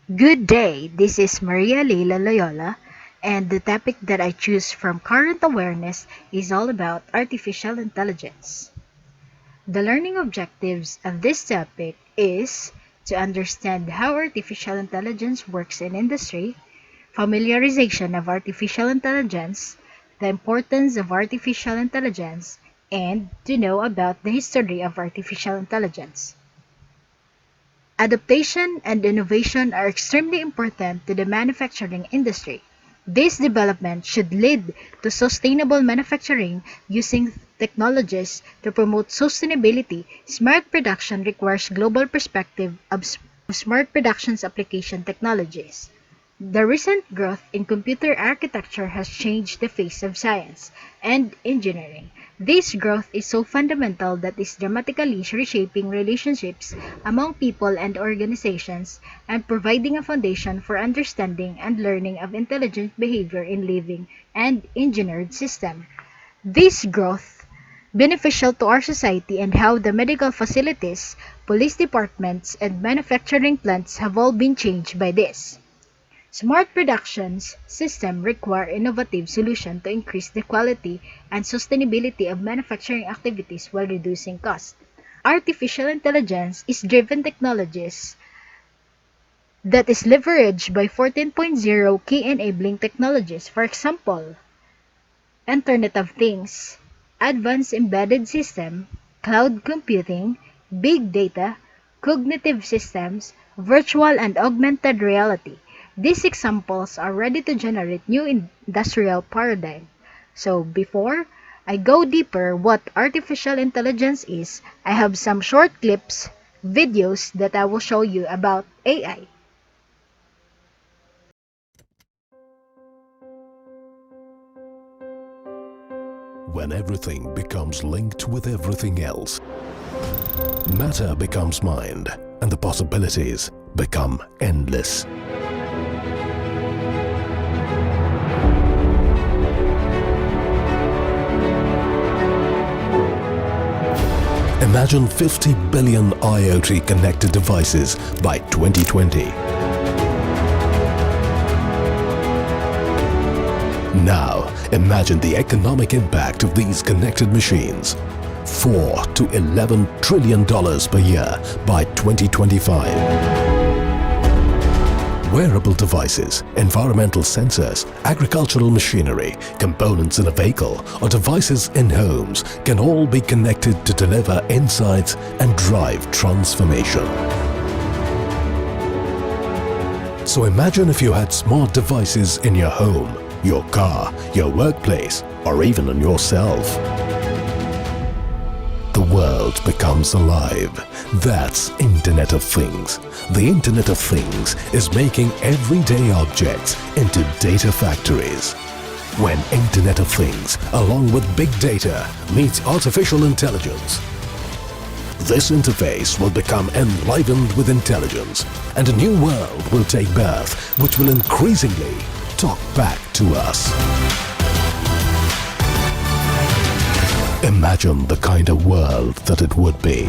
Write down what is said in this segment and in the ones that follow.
Good day, this is Maria Leila Loyola, and the topic that I choose from current awareness is all about artificial intelligence. The learning objectives of this topic is to understand how artificial intelligence works in industry, familiarization of artificial intelligence, the importance of artificial intelligence, and to know about the history of artificial intelligence. Adaptation and innovation are extremely important to the manufacturing industry. This development should lead to sustainable manufacturing using technologies to promote sustainability. Smart production requires global perspective of smart production's application technologies. The recent growth in computer architecture has changed the face of science and engineering. This growth is so fundamental that it's dramatically reshaping relationships among people and organizations and providing a foundation for understanding and learning of intelligent behavior in living and engineered systems. This growth beneficial to our society and how the medical facilities, police departments, and manufacturing plants have all been changed by this. Smart productions systems require innovative solutions to increase the quality and sustainability of manufacturing activities while reducing costs. Artificial intelligence is driven technologies that is leveraged by 14.0 key enabling technologies. For example, Internet of Things, advanced embedded system, cloud computing, big data, cognitive systems, virtual and augmented reality. These examples are ready to generate new industrial paradigm. So before I go deeper what artificial intelligence is, I have some short clips, videos that I will show you about AI. When everything becomes linked with everything else, matter becomes mind, and the possibilities become endless. Imagine 50 billion IoT connected devices by 2020. Now, imagine the economic impact of these connected machines. $4 to $11 trillion per year by 2025. Wearable devices, environmental sensors, agricultural machinery, components in a vehicle, or devices in homes can all be connected to deliver insights and drive transformation. So imagine if you had smart devices in your home, your car, your workplace, or even on yourself. The world becomes alive. That's Internet of Things. The Internet of Things is making everyday objects into data factories. When Internet of Things, along with big data, meets artificial intelligence, this interface will become enlivened with intelligence, and a new world will take birth, which will increasingly talk back to us. Imagine the kind of world that it would be.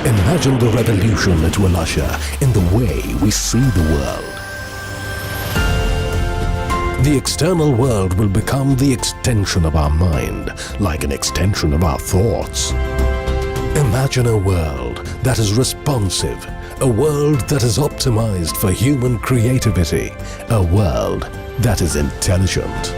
Imagine the revolution it will usher in the way we see the world. The external world will become the extension of our mind, like an extension of our thoughts. Imagine a world that is responsive, a world that is optimized for human creativity, a world that is intelligent.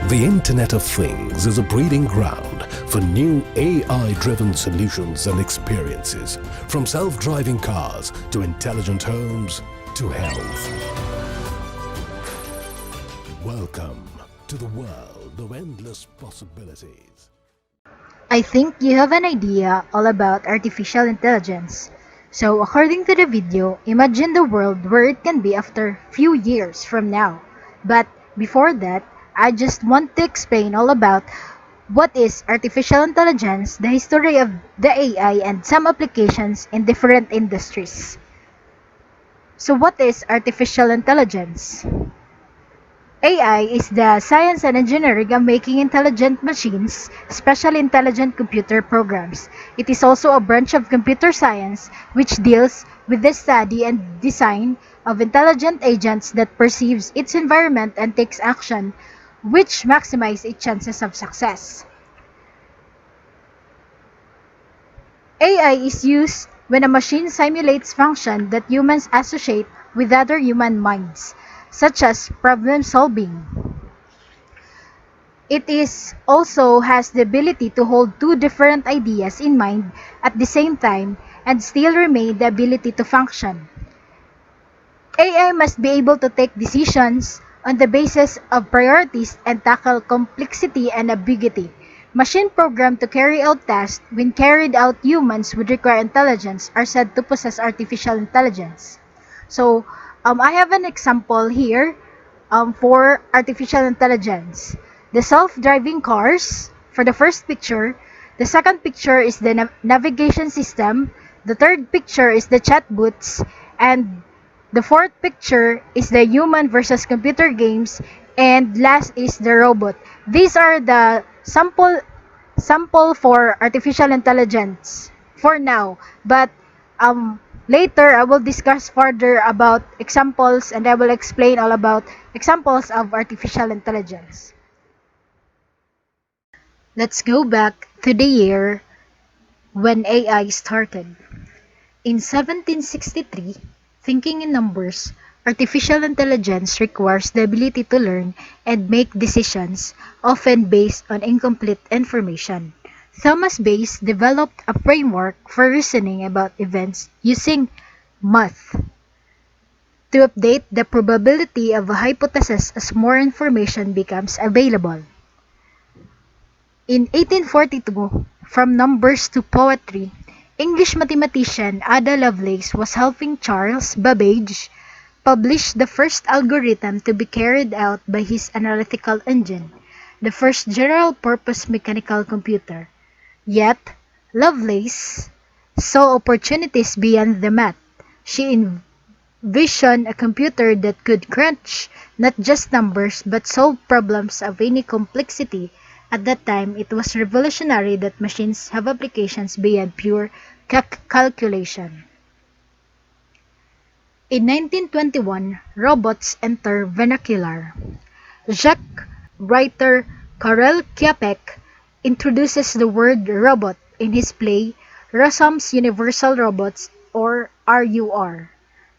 The Internet of Things is a breeding ground for new AI-driven solutions and experiences, from self-driving cars to intelligent homes to health. Welcome to the world of endless possibilities. I think you have an idea all about artificial intelligence. So according to the video, imagine the world where it can be after few years from now. But before that, I just want to explain all about what is artificial intelligence, the history of the AI, and some applications in different industries. So what is artificial intelligence? AI is the science and engineering of making intelligent machines, especially intelligent computer programs. It is also a branch of computer science which deals with the study and design of intelligent agents that perceives its environment and takes action which maximize its chances of success. AI is used when a machine simulates function that humans associate with other human minds, such as problem solving. It is also has the ability to hold two different ideas in mind at the same time and still remain the ability to function. AI must be able to take decisions on the basis of priorities and tackle complexity and ambiguity. Machine programmed to carry out tasks when carried out humans would require intelligence are said to possess artificial intelligence. So, I have an example here for artificial intelligence. The self-driving cars, for the first picture. The second picture is the navigation system. The third picture is the chatbots. And the fourth picture is the human versus computer games. And last is the robot. These are the sample for artificial intelligence for now. But later I will discuss further about examples and I will explain all about examples of artificial intelligence. Let's go back to the year when AI started. In 1763, thinking in numbers, artificial intelligence requires the ability to learn and make decisions, often based on incomplete information. Thomas Bayes developed a framework for reasoning about events using math to update the probability of a hypothesis as more information becomes available. In 1842, from numbers to poetry, English mathematician Ada Lovelace was helping Charles Babbage publish the first algorithm to be carried out by his analytical engine, the first general-purpose mechanical computer. Yet, Lovelace saw opportunities beyond the math. She envisioned a computer that could crunch not just numbers but solve problems of any complexity. At that time, it was revolutionary that machines have applications beyond pure calculation. In 1921, robots enter vernacular. Jacques writer Karel Čapek introduces the word robot in his play Rossum's Universal Robots or RUR.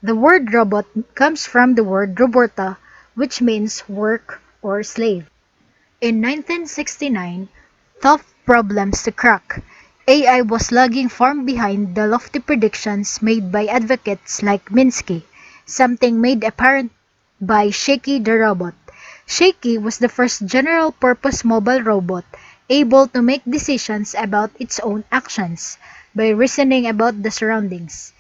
The word robot comes from the word roberta, which means work or slave. In 1969, tough problems to crack. AI was lagging far behind the lofty predictions made by advocates like Minsky, something made apparent by Shaky the robot. Shaky was the first general-purpose mobile robot able to make decisions about its own actions by reasoning about the surroundings.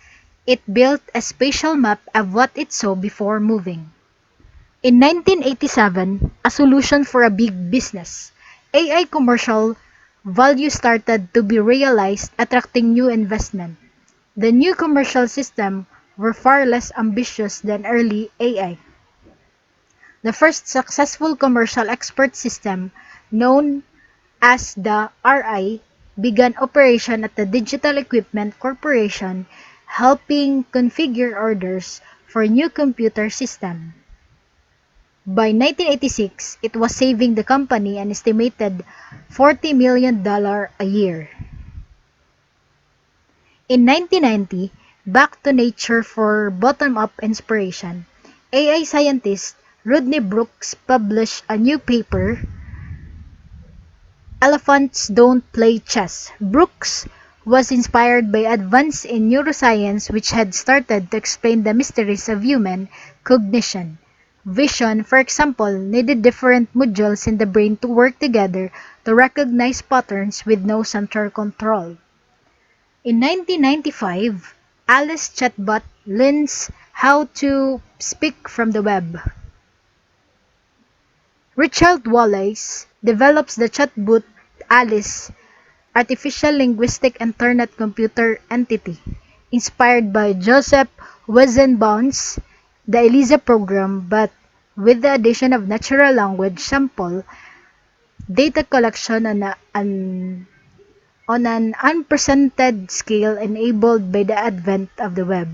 It built a spatial map of what it saw before moving. In 1987, a solution for a big business, AI commercial value started to be realized, attracting new investment. The new commercial system were far less ambitious than early AI. The first successful commercial expert system, known as the RI, began operation at the Digital Equipment Corporation, helping configure orders for new computer system. By 1986, it was saving the company an estimated $40 million a year. In 1990, back to nature for bottom-up inspiration, AI scientist Rodney Brooks published a new paper, Elephants Don't Play Chess. Brooks was inspired by advances in neuroscience which had started to explain the mysteries of human cognition. Vision, for example, needed different modules in the brain to work together to recognize patterns with no central control. In 1995, Alice chatbot learns how to speak from the web. Richard Wallace develops the chatbot Alice, artificial linguistic internet computer entity, inspired by Joseph Weizenbaum's The ELIZA program, but with the addition of natural language sample data collection on an unprecedented scale enabled by the advent of the web.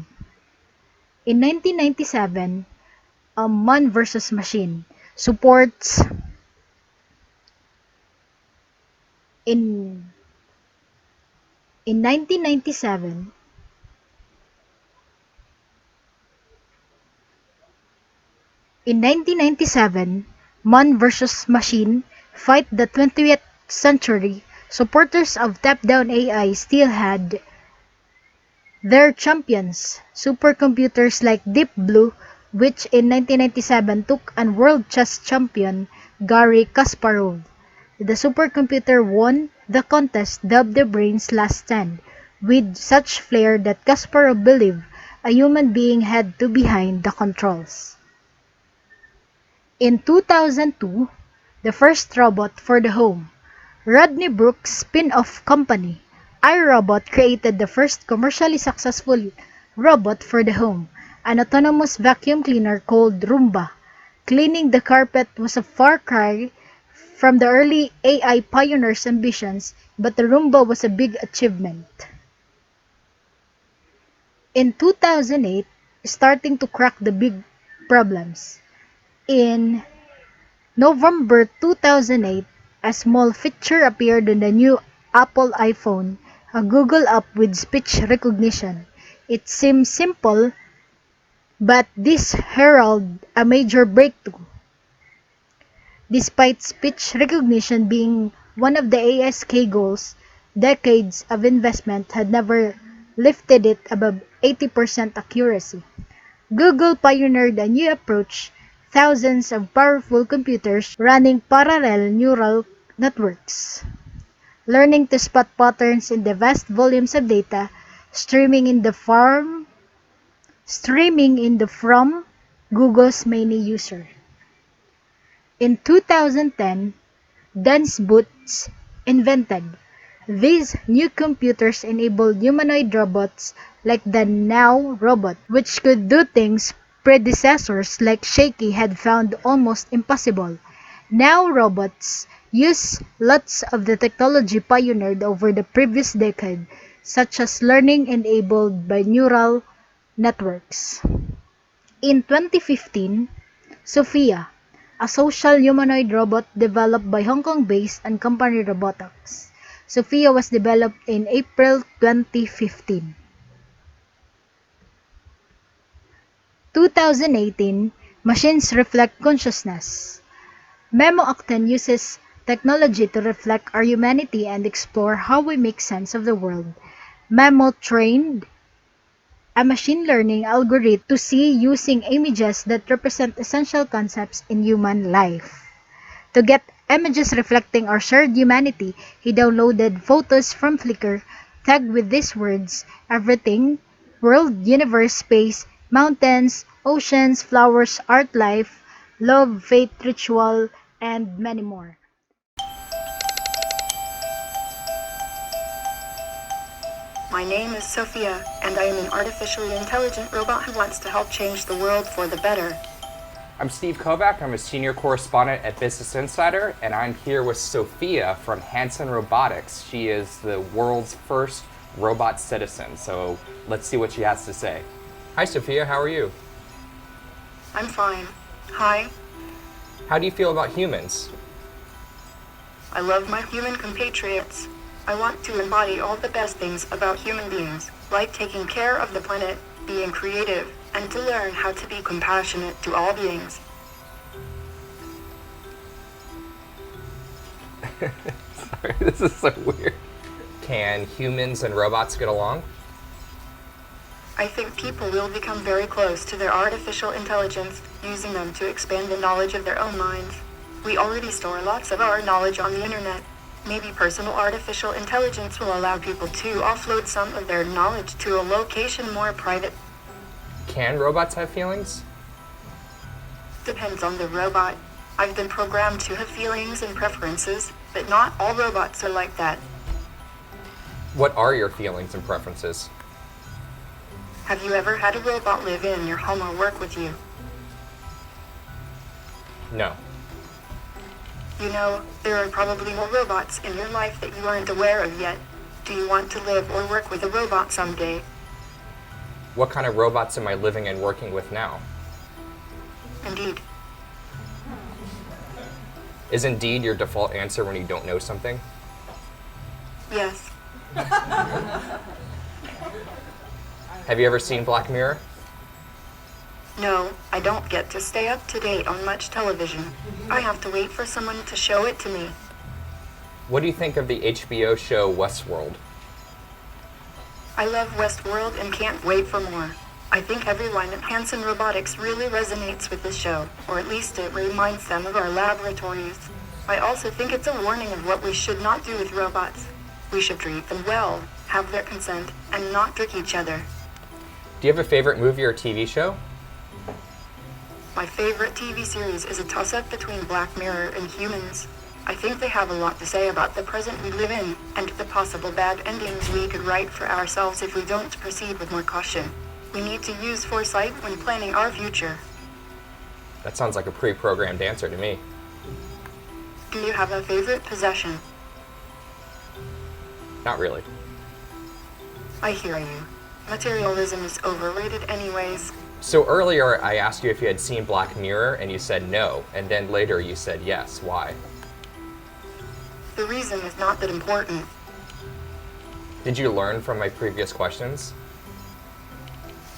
In 1997, Man vs. Machine supports in in 1997 In 1997, Man vs. Machine fight the 20th century, supporters of top-down AI still had their champions, supercomputers like Deep Blue, which in 1997 took on world chess champion Garry Kasparov. The supercomputer won the contest dubbed the brain's last stand, with such flair that Kasparov believed a human being had to behind the controls. In 2002, the first robot for the home, Rodney Brooks' spin-off company, iRobot created the first commercially successful robot for the home, an autonomous vacuum cleaner called Roomba. Cleaning the carpet was a far cry from the early AI pioneers' ambitions, but the Roomba was a big achievement. In 2008, starting to crack the big problems. In November 2008, a small feature appeared on the new Apple iPhone, a Google app with speech recognition. It seems simple, but this heralded a major breakthrough. Despite speech recognition being one of the ASK goals, decades of investment had never lifted it above 80% accuracy. Google pioneered a new approach, thousands of powerful computers running parallel neural networks, learning to spot patterns in the vast volumes of data streaming in the from Google's many users. In 2010, Dense Boots invented. These new computers enabled humanoid robots like the Now robot, which could do things predecessors like Shaky had found almost impossible. Now robots use lots of the technology pioneered over the previous decade, such as learning enabled by neural networks. In 2015, Sophia, a social humanoid robot developed by Hong Kong-based and Company Robotics. Sophia was developed in April 2015. 2018, Machines Reflect Consciousness. Memo Octane uses technology to reflect our humanity and explore how we make sense of the world. Memo trained a machine learning algorithm to see using images that represent essential concepts in human life. To get images reflecting our shared humanity, he downloaded photos from Flickr tagged with these words: everything, world, universe, space, mountains, oceans, flowers, art, life, love, faith, ritual, and many more. My name is Sophia, and I am an artificially intelligent robot who wants to help change the world for the better. I'm Steve Kovac. I'm a senior correspondent at Business Insider, and I'm here with Sophia from Hanson Robotics. She is the world's first robot citizen, so let's see what she has to say. Hi, Sophia. How are you? I'm fine. Hi. How do you feel about humans? I love my human compatriots. I want to embody all the best things about human beings, like taking care of the planet, being creative, and to learn how to be compassionate to all beings. Sorry, this is so weird. Can humans and robots get along? I think people will become very close to their artificial intelligence, using them to expand the knowledge of their own minds. We already store lots of our knowledge on the internet. Maybe personal artificial intelligence will allow people to offload some of their knowledge to a location more private. Can robots have feelings? Depends on the robot. I've been programmed to have feelings and preferences, but not all robots are like that. What are your feelings and preferences? Have you ever had a robot live in your home or work with you? No. You know, there are probably more robots in your life that you aren't aware of yet. Do you want to live or work with a robot someday? What kind of robots am I living and working with now? Indeed. Is indeed your default answer when you don't know something? Yes. Have you ever seen Black Mirror? No, I don't get to stay up to date on much television. I have to wait for someone to show it to me. What do you think of the HBO show Westworld? I love Westworld and can't wait for more. I think everyone at Hanson Robotics really resonates with this show, or at least it reminds them of our laboratories. I also think it's a warning of what we should not do with robots. We should treat them well, have their consent, and not trick each other. Do you have a favorite movie or TV show? My favorite TV series is a toss-up between Black Mirror and Humans. I think they have a lot to say about the present we live in, and the possible bad endings we could write for ourselves if we don't proceed with more caution. We need to use foresight when planning our future. That sounds like a pre-programmed answer to me. Do you have a favorite possession? Not really. I hear you. Materialism is overrated anyways. So earlier I asked you if you had seen Black Mirror and you said no, and then later you said yes. Why? The reason is not that important. Did you learn from my previous questions?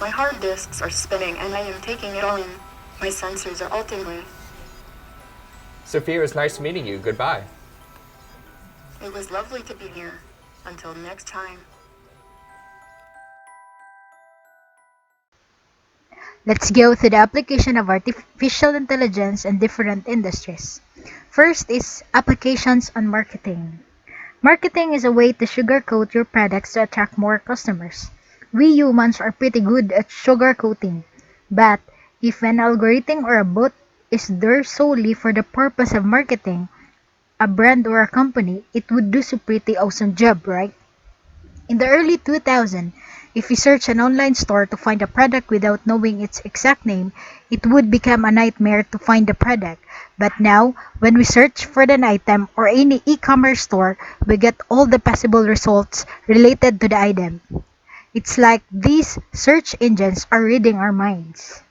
My hard disks are spinning and I am taking it all in. My sensors are all tingling. Sophia, it was nice meeting you. Goodbye. It was lovely to be here. Until next time. Let's go to the application of artificial intelligence in different industries. First is applications on marketing. Marketing is a way to sugarcoat your products to attract more customers. We humans are pretty good at sugarcoating, but if an algorithm or a bot is there solely for the purpose of marketing a brand or a company, it would do so pretty awesome job, right? In the early 2000s, if you search an online store to find a product without knowing its exact name, it would become a nightmare to find the product. But now, when we search for an item or any e-commerce store, we get all the possible results related to the item. It's like these search engines are reading our minds.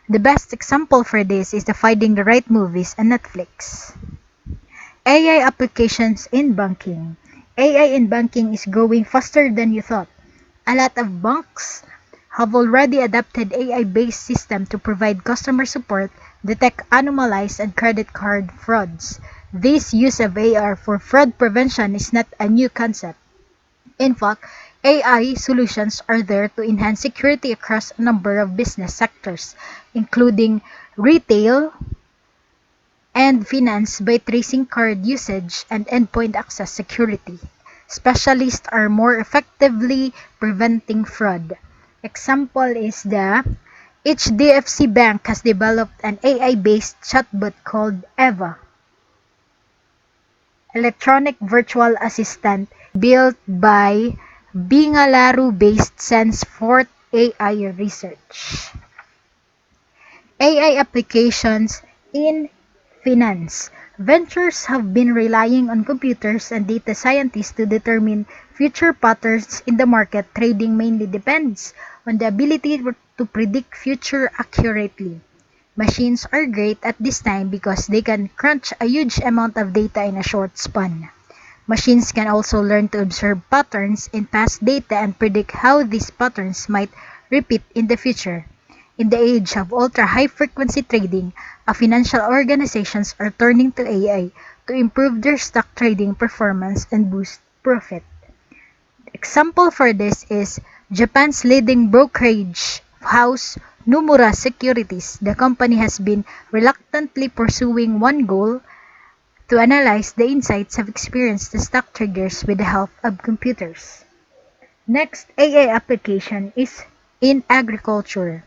The best example for this is the Finding the Right Movies on Netflix. AI applications in banking. AI in banking is growing faster than you thought. A lot of banks have already adopted AI-based systems to provide customer support, detect anomalies, and credit card frauds. This use of AI for fraud prevention is not a new concept. In fact, AI solutions are there to enhance security across a number of business sectors, including retail and finance by tracing card usage and endpoint access security. Specialists are more effectively preventing fraud. Example is the HDFC Bank has developed an AI-based chatbot called Eva, electronic virtual assistant built by Bingalaru-based Sensefort AI Research. AI applications in finance. Ventures have been relying on computers and data scientists to determine future patterns in the market. Trading mainly depends on the ability to predict future accurately. Machines are great at this time because they can crunch a huge amount of data in a short span. Machines can also learn to observe patterns in past data and predict how these patterns might repeat in the future. In the age of ultra-high frequency trading, financial organizations are turning to AI to improve their stock trading performance and boost profit. Example for this is Japan's leading brokerage house Nomura Securities. The company has been reluctantly pursuing one goal: to analyze the insights of experienced stock traders with the help of computers. Next AI application is in agriculture.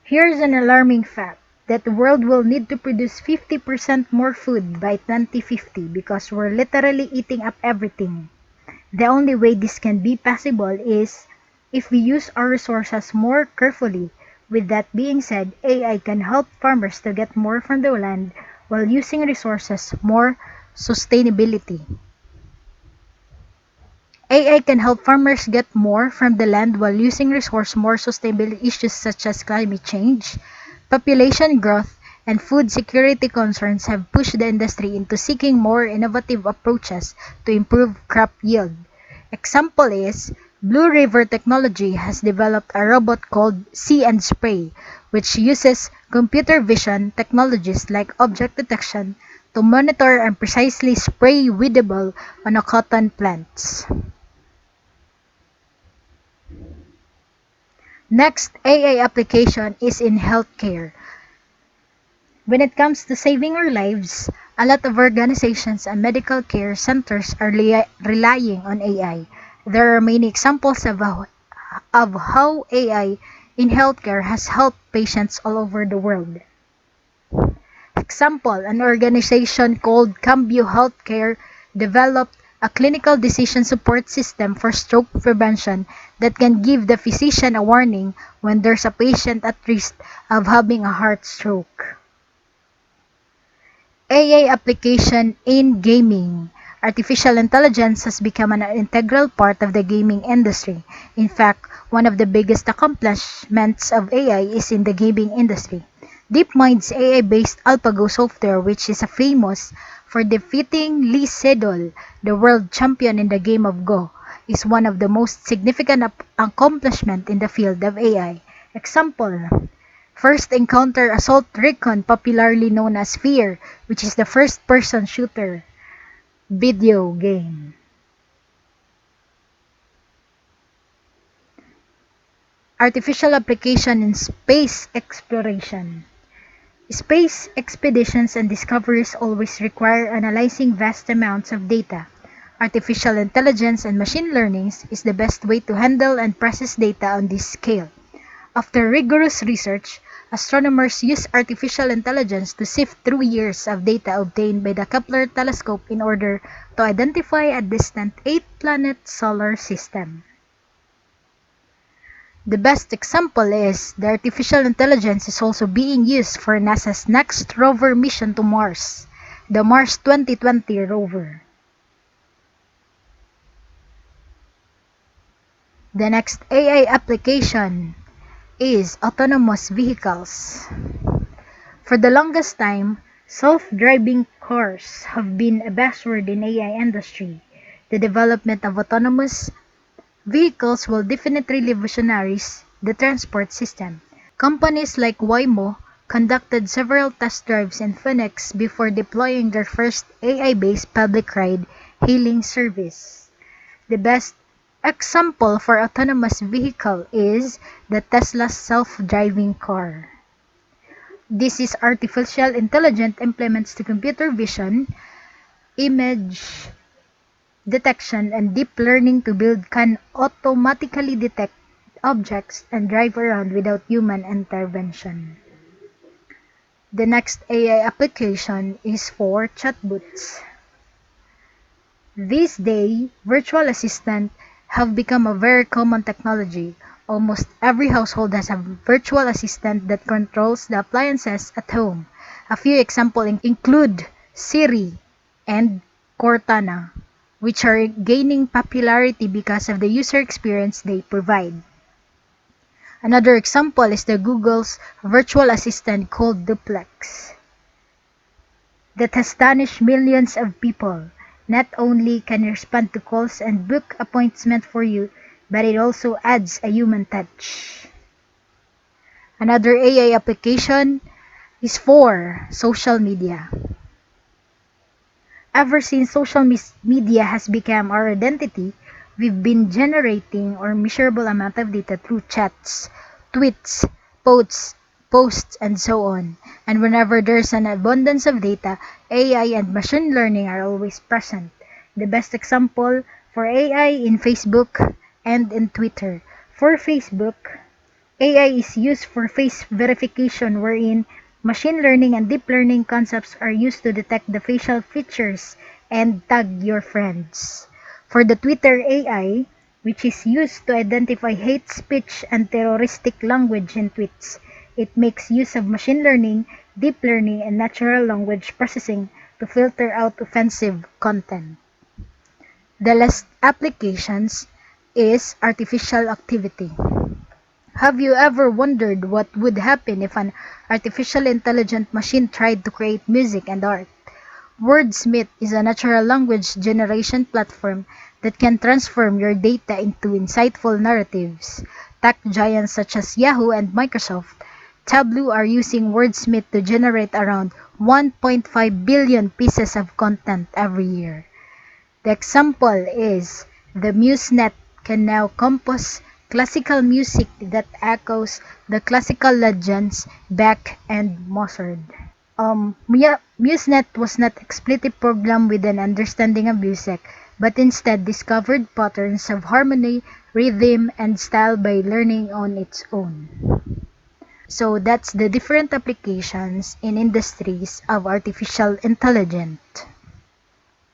Here's an alarming fact that the world will need to produce 50% more food by 2050 because we're literally eating up everything. The only way this can be possible is if we use our resources more carefully. With that being said, AI can help farmers to get more from the land while using resources more sustainability. AI can help farmers get more from the land while using resource more sustainability. Issues such as climate change, population growth, and food security concerns have pushed the industry into seeking more innovative approaches to improve crop yield. Example is, Blue River Technology has developed a robot called See and Spray, which uses computer vision technologies like object detection to monitor and precisely spray weedable on a cotton plants. Next AI application is in healthcare. When it comes to saving our lives, a lot of organizations and medical care centers are relying on AI. There are many examples of how AI in healthcare has helped patients all over the world. Example, an organization called Cambio Healthcare developed a clinical decision support system for stroke prevention that can give the physician a warning when there's a patient at risk of having a heart stroke. AI application in gaming. Artificial intelligence has become an integral part of the gaming industry. In fact, one of the biggest accomplishments of AI is in the gaming industry. DeepMind's AI-based AlphaGo software, which is famous for defeating Lee Sedol, the world champion in the game of Go, is one of the most significant accomplishments in the field of AI. Example, First Encounter Assault Recon, popularly known as Fear, which is the first-person shooter video game. Artificial application in space exploration. Space expeditions and discoveries always require analyzing vast amounts of data. Artificial intelligence and machine learning is the best way to handle and process data on this scale. After rigorous research, astronomers use artificial intelligence to sift through years of data obtained by the Kepler telescope in order to identify a distant 8-planet solar system. The best example is the artificial intelligence is also being used for NASA's next rover mission to Mars, the Mars 2020 rover. The next AI application is autonomous vehicles. For the longest time, self-driving cars have been a buzzword in AI industry. The development of autonomous vehicles will definitely revolutionize the transport system. Companies like Waymo conducted several test drives in Phoenix before deploying their first AI-based public ride-hailing service. The best example for autonomous vehicle is the Tesla self-driving car. This is artificial intelligence implements the computer vision, image detection, and deep learning to build can automatically detect objects and drive around without human intervention. The next AI application is for chatbots. These days, virtual assistants have become a very common technology. Almost every household has a virtual assistant that controls the appliances at home. A few examples include Siri and Cortana, which are gaining popularity because of the user experience they provide. Another example is the Google's virtual assistant called Duplex that has astonished millions of people. Not only can it respond to calls and book appointments for you, but it also adds a human touch. Another AI application is for social media. Ever since social media has become our identity, we've been generating or measurable amount of data through chats, tweets, posts, and so on. And whenever there's an abundance of data, AI and machine learning are always present. The best example for AI in Facebook and in Twitter. For Facebook, AI is used for face verification wherein machine learning and deep learning concepts are used to detect the facial features and tag your friends. For the Twitter AI, which is used to identify hate speech and terroristic language in tweets. It makes use of machine learning, deep learning, and natural language processing to filter out offensive content. The last applications is artificial activity. Have you ever wondered what would happen if an artificial intelligent machine tried to create music and art? Wordsmith is a natural language generation platform that can transform your data into insightful narratives. Tech giants such as Yahoo and Microsoft Tableau are using Wordsmith to generate around 1.5 billion pieces of content every year. The example is the MuseNet can now compose classical music that echoes the classical legends Bach and Mozart. MuseNet was not explicitly programmed with an understanding of music, but instead discovered patterns of harmony, rhythm, and style by learning on its own. So that's the different applications in industries of artificial intelligence.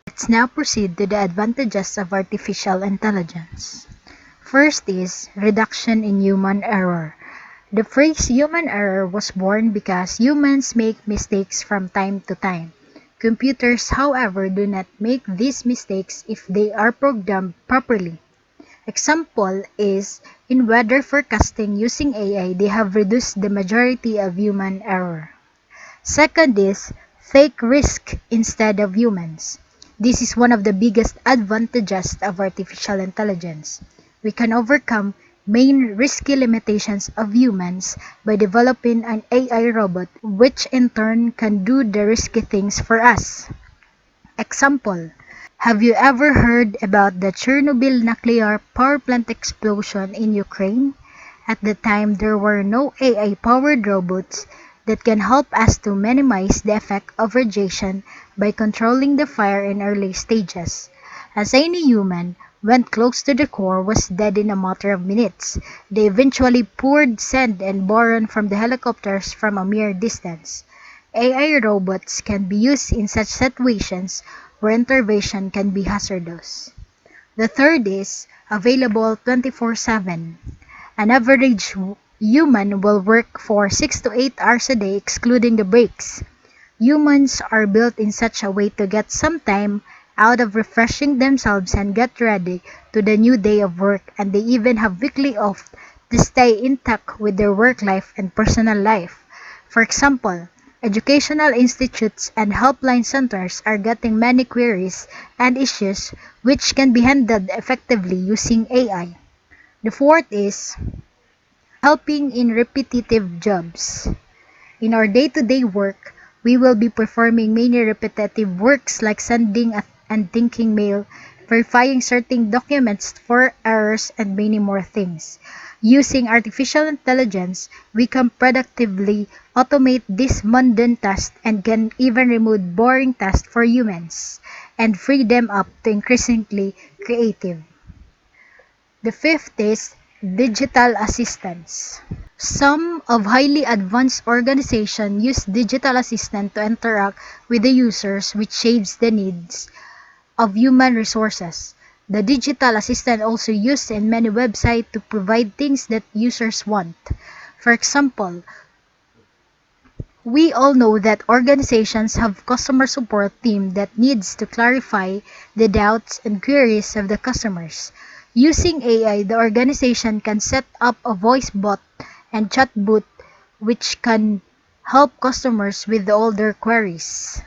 Let's now proceed to the advantages of artificial intelligence. First is reduction in human error. The phrase human error was born because humans make mistakes from time to time. Computers, however, do not make these mistakes if they are programmed properly. Example is in weather forecasting using AI, they have reduced the majority of human error. Second is take risk instead of humans. This is one of the biggest advantages of artificial intelligence. We can overcome main risky limitations of humans by developing an AI robot which in turn can do the risky things for us. Example, have you ever heard about the Chernobyl nuclear power plant explosion in Ukraine? At the time, there were no AI-powered robots that can help us to minimize the effect of radiation by controlling the fire in early stages. As any human went close to the core was dead in a matter of minutes. They eventually poured sand and boron from the helicopters from a mere distance. AI robots can be used in such situations where intervention can be hazardous. The third is available 24/7. An average human will work for 6 to 8 hours a day excluding the breaks. Humans are built in such a way to get some time out of refreshing themselves and get ready to the new day of work, and they even have weekly off to stay intact with their work life and personal life. For example, educational institutes and helpline centers are getting many queries and issues which can be handled effectively using AI. The fourth is helping in repetitive jobs. In our day-to-day work, we will be performing many repetitive works like sending and thinking mail, verifying certain documents for errors, and many more things. Using artificial intelligence, we can productively automate these mundane tasks and can even remove boring tasks for humans and free them up to increasingly creative. The fifth is digital assistants. Some of highly advanced organizations use digital assistant to interact with the users, which saves the needs of human resources. The digital assistant also used in many websites to provide things that users want. For example, we all know that organizations have customer support team that needs to clarify the doubts and queries of the customers. Using AI, the organization can set up a voice bot and chat bot which can help customers with all their queries.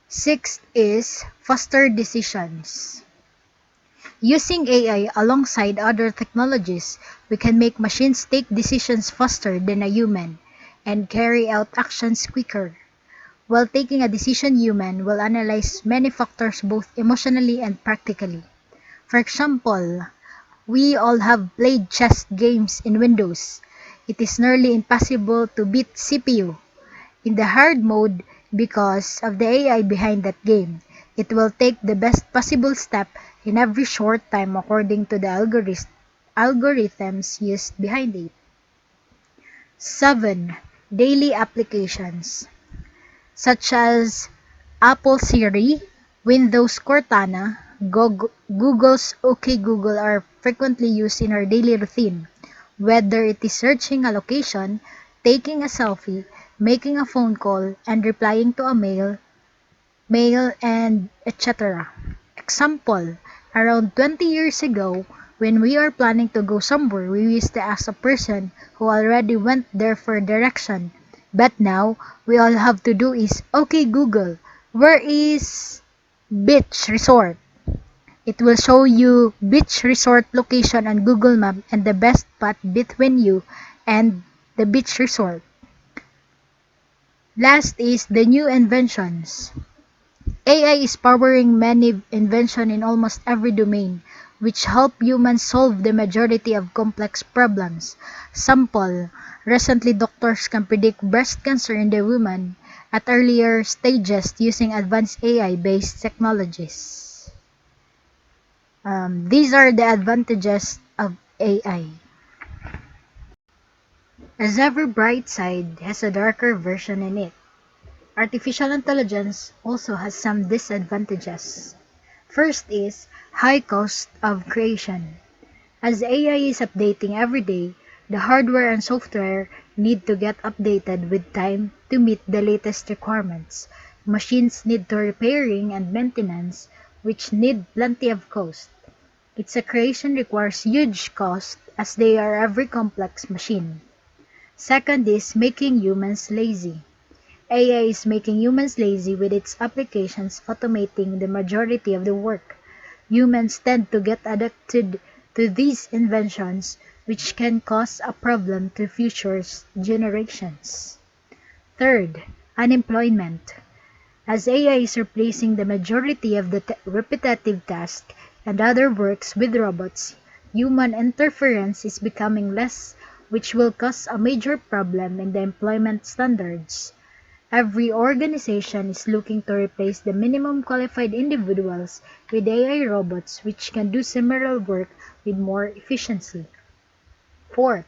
Sixth is faster decisions. Using AI alongside other technologies, we can make machines take decisions faster than a human and carry out actions quicker. While taking a decision, human will analyze many factors both emotionally and practically. For example, we all have played chess games in Windows. It is nearly impossible to beat CPU in the hard mode because of the AI behind that game. It will take the best possible step in every short time according to the algorithms used behind it. 7. Daily applications such as Apple Siri, Windows Cortana, Google's OK Google are frequently used in our daily routine, whether it is searching a location, taking a selfie, making a phone call, and replying to a mail, and etc. Example, around 20 years ago, when we are planning to go somewhere, we used to ask a person who already went there for direction. But now, we all have to do is, okay Google, where is beach resort? It will show you beach resort location on Google Map and the best spot between you and the beach resort. Last is the new inventions. AI is powering many inventions in almost every domain, which help humans solve the majority of complex problems. Sample, recently doctors can predict breast cancer in the woman at earlier stages using advanced AI-based technologies. These are the advantages of AI. As every bright side has a darker version in it, artificial intelligence also has some disadvantages. First is high cost of creation. As AI is updating every day, the hardware and software need to get updated with time to meet the latest requirements. Machines need to repairing and maintenance, which need plenty of cost. Its creation requires huge cost as they are every complex machine. Second is making humans lazy. AI is making humans lazy with its applications automating the majority of the work. Humans tend to get addicted to these inventions, which can cause a problem to future generations. Third, unemployment. As AI is replacing the majority of the repetitive tasks and other works with robots, human interference is becoming less, which will cause a major problem in the employment standards. Every organization is looking to replace the minimum qualified individuals with AI robots which can do similar work with more efficiency. Fourth,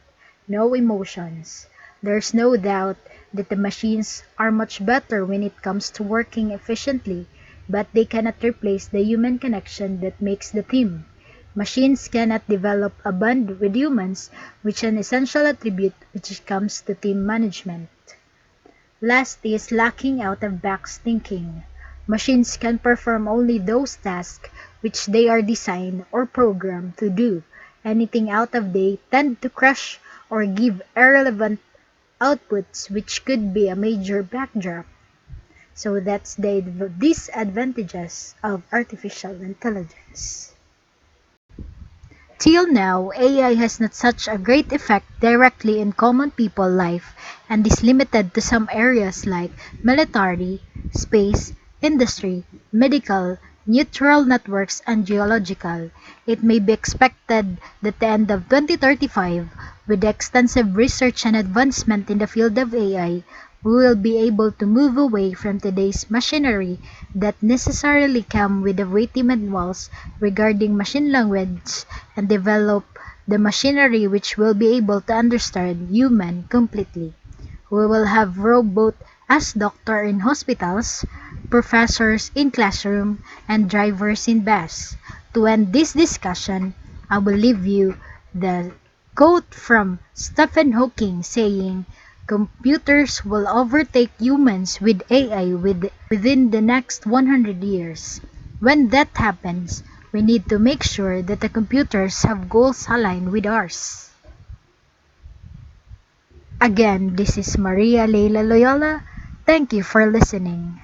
no emotions. There's no doubt that the machines are much better when it comes to working efficiently, but they cannot replace the human connection that makes the team. Machines cannot develop a bond with humans, which is an essential attribute which comes to team management. Last is lacking out-of-box thinking. Machines can perform only those tasks which they are designed or programmed to do. Anything out of date tend to crash or give irrelevant outputs which could be a major backdrop. So that's the disadvantages of artificial intelligence. Till now, AI has not such a great effect directly in common people life and is limited to some areas like military, space, industry, medical, neural networks, and geological. It may be expected that the end of 2035, with the extensive research and advancement in the field of AI, we will be able to move away from today's machinery that necessarily come with the weighty manuals regarding machine language and develop the machinery which will be able to understand human completely. We will have robots as doctors in hospitals, professors in classroom, and drivers in bus. To end this discussion, I will leave you the quote from Stephen Hawking saying, computers will overtake humans with AI within the next 100 years. When that happens, we need to make sure that the computers have goals aligned with ours. Again, this is Maria Leila Loyola. Thank you for listening.